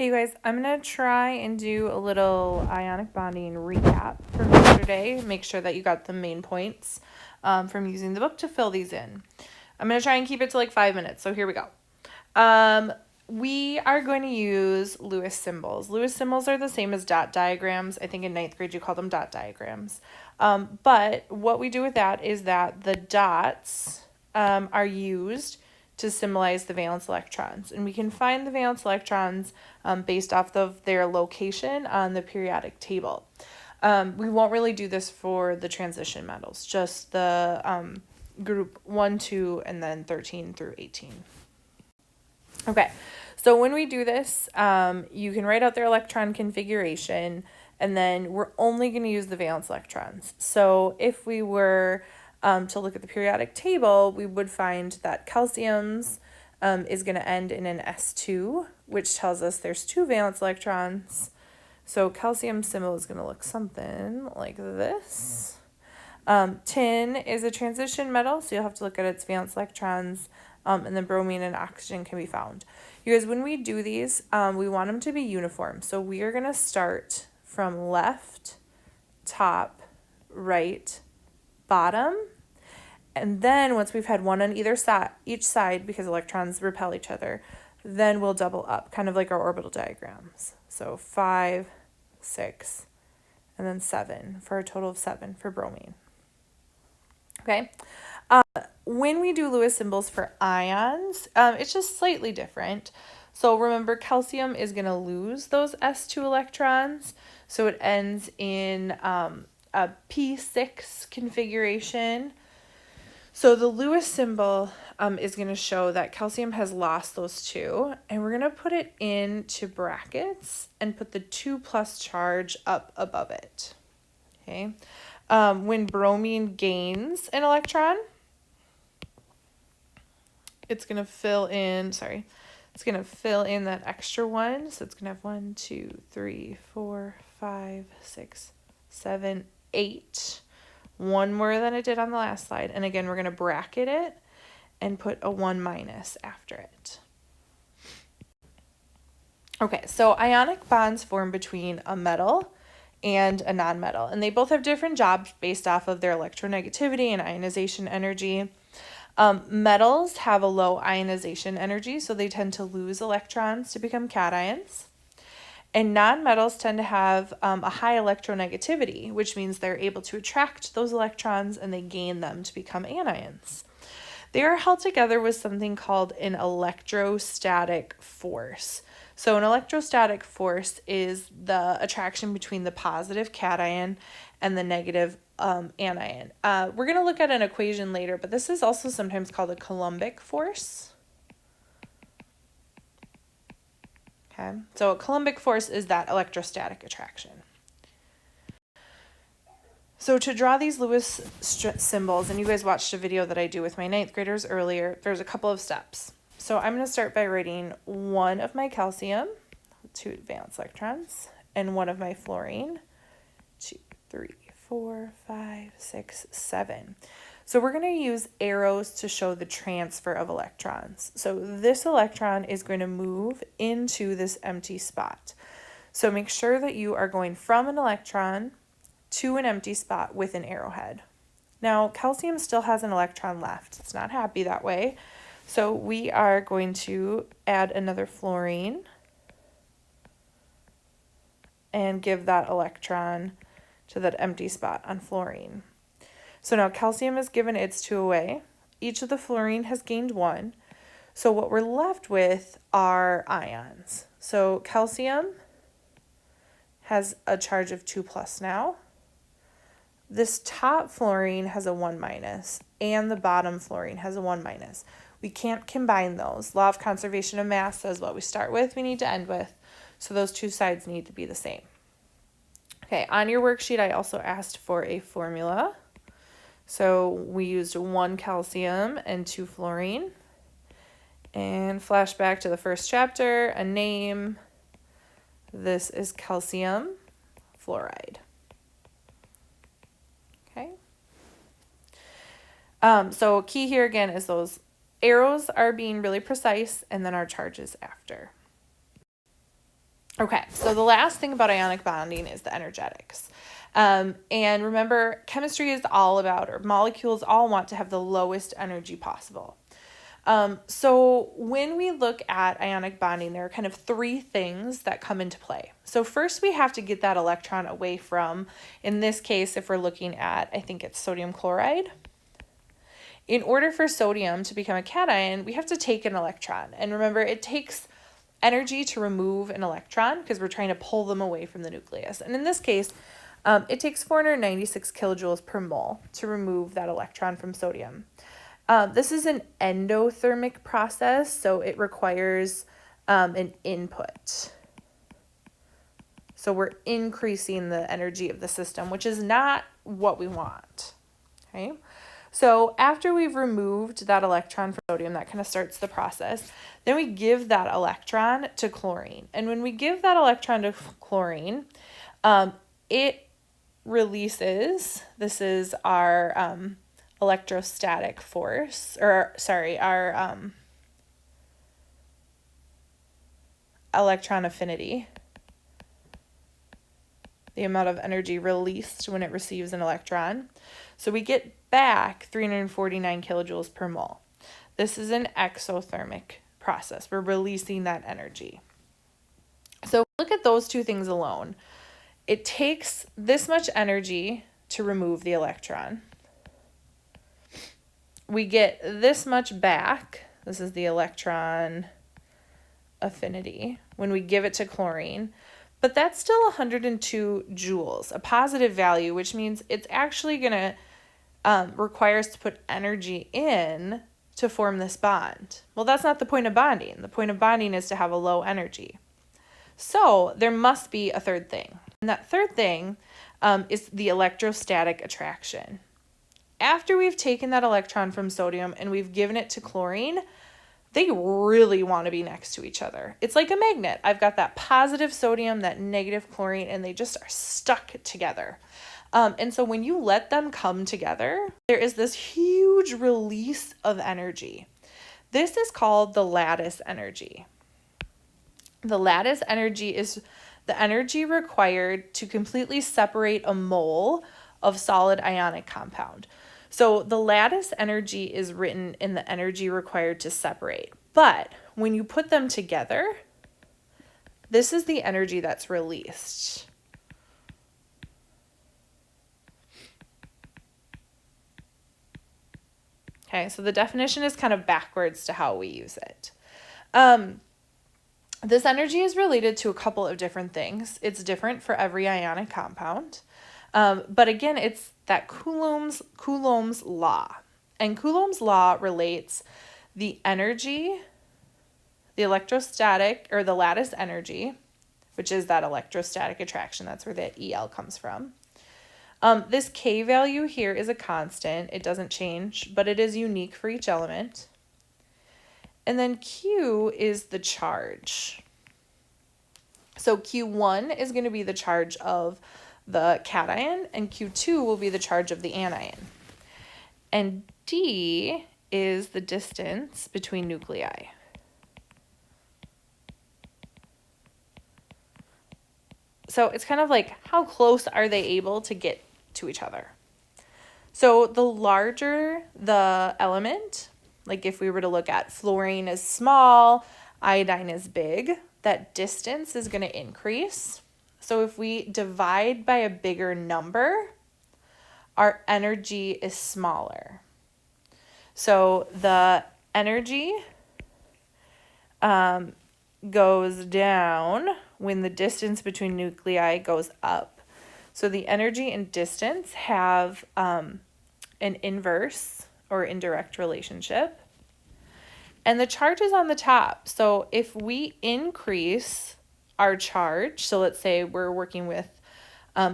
Hey you guys, I'm going to try and do a little ionic bonding recap from yesterday. Make sure that you got the main points from using the book to fill these in. I'm going to try and keep it to like 5 minutes, so here we go. We are going to use Lewis symbols. Lewis symbols are the same as dot diagrams. I think in 9th grade you call them dot diagrams. But what we do with that is that the dots are used to symbolize the valence electrons. And we can find the valence electrons based off of their location on the periodic table. We won't really do this for the transition metals, just the group 1, 2, and then 13 through 18. Okay, so when we do this, you can write out their electron configuration, and then we're only going to use the valence electrons. So if we were to look at the periodic table, we would find that calcium's is going to end in an S2, which tells us there's 2 valence electrons. So calcium symbol is going to look something like this. Tin is a transition metal, so you'll have to look at its valence electrons, and then bromine and oxygen can be found. You guys, when we do these, we want them to be uniform. So we are going to start from left, top, right, bottom. And then once we've had one on each side, because electrons repel each other, then we'll double up, kind of like our orbital diagrams. So 5, 6, and then 7 for a total of 7 for bromine. Okay. When we do Lewis symbols for ions, it's just slightly different. So remember, calcium is going to lose those S2 electrons. So it ends in a P6 configuration. So the Lewis symbol is going to show that calcium has lost those 2, and we're going to put it into brackets and put the 2+ charge up above it. Okay. When bromine gains an electron, it's going to fill in, that extra 1. So it's going to have 1, 2, 3, 4, 5, 6, 7, 8. 1 more than it did on the last slide. And again, we're going to bracket it and put a 1- after it. Okay, so ionic bonds form between a metal and a nonmetal, and they both have different jobs based off of their electronegativity and ionization energy. Metals have a low ionization energy, so they tend to lose electrons to become cations. And nonmetals tend to have a high electronegativity, which means they're able to attract those electrons and they gain them to become anions. They are held together with something called an electrostatic force. So an electrostatic force is the attraction between the positive cation and the negative anion. We're going to look at an equation later, but this is also sometimes called a Coulombic force. Okay, so a Coulombic force is that electrostatic attraction. So to draw these Lewis symbols, and you guys watched a video that I do with my 9th graders earlier, there's a couple of steps. So I'm going to start by writing 1 of my calcium, 2 valence electrons, and 1 of my fluorine, 2, 3, 4, 5, 6, 7. So we're going to use arrows to show the transfer of electrons. So this electron is going to move into this empty spot. So make sure that you are going from an electron to an empty spot with an arrowhead. Now, calcium still has an electron left. It's not happy that way. So we are going to add another fluorine and give that electron to that empty spot on fluorine. So now calcium has given its 2 away. Each of the fluorine has gained 1. So what we're left with are ions. So calcium has a charge of 2+ now. This top fluorine has a 1-, and the bottom fluorine has a 1-. We can't combine those. Law of conservation of mass says what we start with, we need to end with. So those 2 sides need to be the same. Okay, on your worksheet, I also asked for a formula. So we used 1 calcium and 2 fluorine. And flashback to the first chapter, a name. This is calcium fluoride. Okay. So key here again is those arrows are being really precise and then our charges after. Okay, so the last thing about ionic bonding is the energetics. And remember, chemistry is all about, or molecules all want to have the lowest energy possible. So when we look at ionic bonding, there are kind of three things that come into play. So first we have to get that electron away from, in this case, if we're looking at, I think it's sodium chloride. In order for sodium to become a cation, we have to take an electron. And remember, it takes energy to remove an electron because we're trying to pull them away from the nucleus. And in this case, it takes 496 kilojoules per mole to remove that electron from sodium. This is an endothermic process, so it requires an input. So we're increasing the energy of the system, which is not what we want. Okay. So after we've removed that electron from sodium, that kind of starts the process. Then we give that electron to chlorine. And when we give that electron to chlorine, it releases, this is our electrostatic force, or sorry, our electron affinity, the amount of energy released when it receives an electron. So we get back 349 kilojoules per mole. This is an exothermic process. We're releasing that energy. So look at those two things alone. It takes this much energy to remove the electron. We get this much back. This is the electron affinity when we give it to chlorine. But that's still 102 joules, a positive value, which means it's actually going to require us to put energy in to form this bond. Well, that's not the point of bonding. The point of bonding is to have a low energy. So there must be a third thing. And that third thing is the electrostatic attraction. After we've taken that electron from sodium and we've given it to chlorine, they really want to be next to each other. It's like a magnet. I've got that positive sodium, that negative chlorine, and they just are stuck together. And so when you let them come together, there is this huge release of energy. This is called the lattice energy. The lattice energy is the energy required to completely separate a mole of solid ionic compound. So the lattice energy is written in the energy required to separate. But when you put them together, this is the energy that's released. Okay, so the definition is kind of backwards to how we use it. This energy is related to a couple of different things. It's different for every ionic compound. But again, it's that Coulomb's law. And Coulomb's law relates the energy, the electrostatic, or the lattice energy, which is that electrostatic attraction. That's where the EL comes from. This K value here is a constant. It doesn't change, but it is unique for each element. And then Q is the charge. So Q1 is going to be the charge of the cation, and Q2 will be the charge of the anion. And D is the distance between nuclei. So it's kind of like, how close are they able to get to each other? So the larger the element, like if we were to look at fluorine is small, iodine is big, that distance is going to increase. So if we divide by a bigger number, our energy is smaller. So the energy goes down when the distance between nuclei goes up. So the energy and distance have an inverse or indirect relationship. And the charge is on the top. So if we increase our charge, so let's say we're working with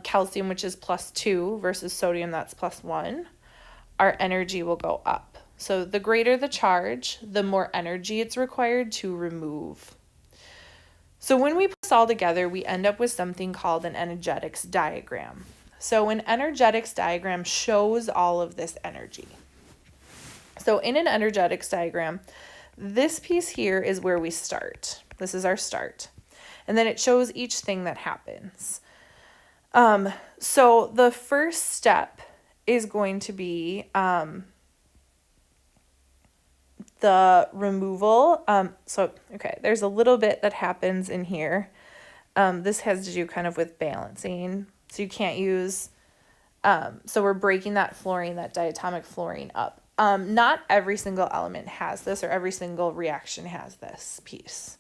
calcium, which is +2, versus sodium, that's +1, our energy will go up. So the greater the charge, the more energy it's required to remove. So when we put this all together, we end up with something called an energetics diagram. So an energetics diagram shows all of this energy. So in an energetics diagram, this piece here is where we start. This is our start. And then it shows each thing that happens. So the first step is going to be the removal. Okay, there's a little bit that happens in here. This has to do kind of with balancing. So you can't use, so we're breaking that fluorine, that diatomic fluorine up. Not every single element has this, or every single reaction has this piece.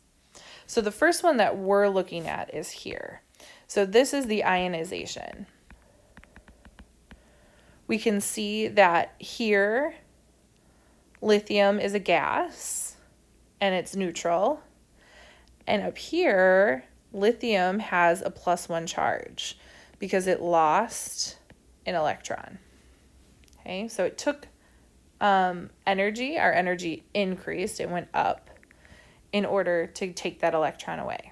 So the first one that we're looking at is here. So this is the ionization. We can see that here, lithium is a gas and it's neutral. And up here, lithium has a +1 charge because it lost an electron. Okay, so it took energy, our energy increased, it went up in order to take that electron away.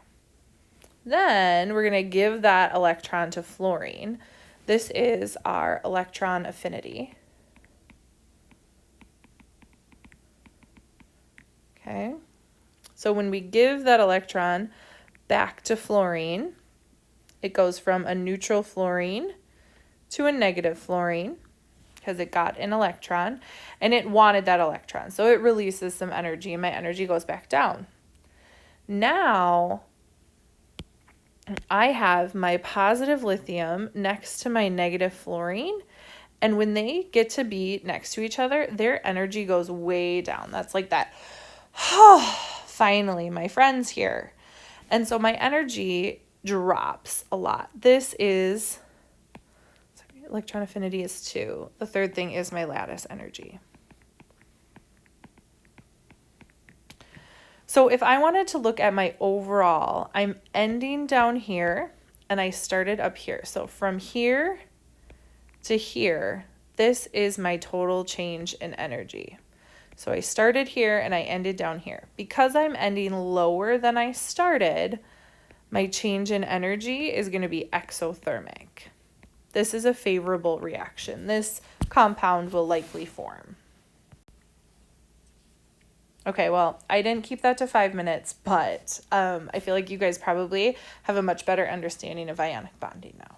Then we're going to give that electron to fluorine. This is our electron affinity. Okay, so when we give that electron back to fluorine, it goes from a neutral fluorine to a negative fluorine because it got an electron and it wanted that electron. So it releases some energy and my energy goes back down. Now I have my positive lithium next to my negative fluorine, and when they get to be next to each other, their energy goes way down. That's like that, oh, finally, my friend's here. And so my energy drops a lot. This is, sorry, electron affinity is 2. The third thing is my lattice energy. So if I wanted to look at my overall, I'm ending down here and I started up here. So from here to here, this is my total change in energy. So I started here and I ended down here. Because I'm ending lower than I started, my change in energy is going to be exothermic. This is a favorable reaction. This compound will likely form. Okay, well, I didn't keep that to 5 minutes, but I feel like you guys probably have a much better understanding of ionic bonding now.